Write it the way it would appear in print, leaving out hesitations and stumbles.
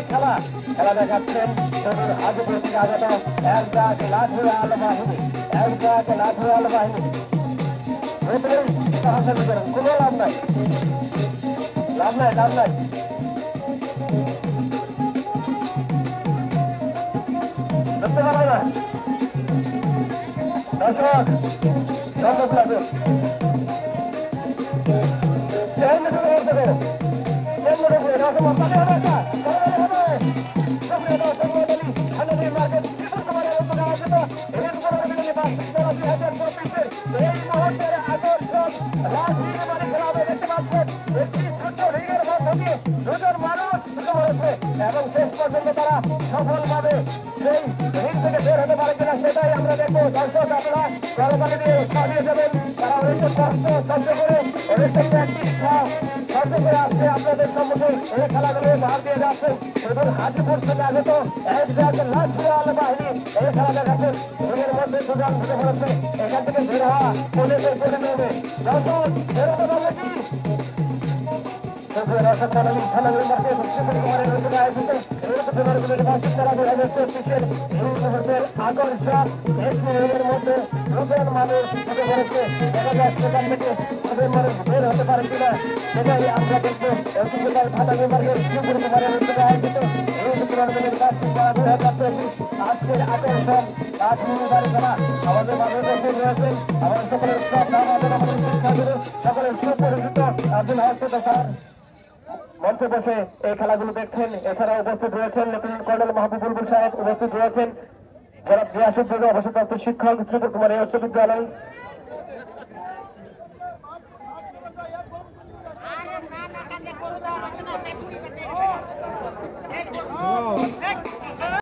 খেলা খেলা দেখাচ্ছেন হাজিপুর থেকে আগত একজাক লাঠিয়াল বাহিনী কোনো লাভ নাই ধরতে পারবে না দর্শক এবং শেষ পর্যন্ত তারা সফলভাবে সেই রিং থেকে বের হতে পারে কিনা সেটাই আমরা দেখবো। দর্শক আপনারা জলপানি দিয়ে চালিয়ে যাবেন, তারা অনেকটা কষ্ট সহ্য করে অনেকটা প্র্যাকটিস সহ্য করে আসছে আপনাদের সম্মুখে এই খেলাগুলো ভাগ দিয়ে যাচ্ছেন। এবং হাজিপুর থেকে আগত একজাক লাঠিয়াল বাহিনী এই খেলা দেখাচ্ছেন। রিংয়ের মধ্যে সুযোগ ঢুকে পড়েছে, এখান থেকে বের হওয়া পুলিশের করে নেবে। দর্শক বের হতে পারবে কি আকর্ষণ মানুষ ঢুকে পড়েছে, দেখা যাচ্ছে সেখান থেকে মানুষ বের হতে পারে কিনা সেটাই আমরা দেখবো। ঢাকা বিভাগের আয়োজিত আজকের আকর্ষণ আমাদের মাঝে উপস্থিত রয়েছেন আমাদের সকলের সকলের সুপরিচিত আব্দুল হাসিদ স্যার মঞ্চে বসে এই খেলাগুলো দেখছেন। এছাড়া উপস্থিত রয়েছেন লেফটেন্যান্ট কর্নেল মাহবুবুল বুল সাহেব, উপস্থিত রয়েছেন যারা গিয়াসুদ্দিন অবসরপ্রাপ্ত শিক্ষক শ্রীপুর কুমার উচ্চ বিদ্যালয়,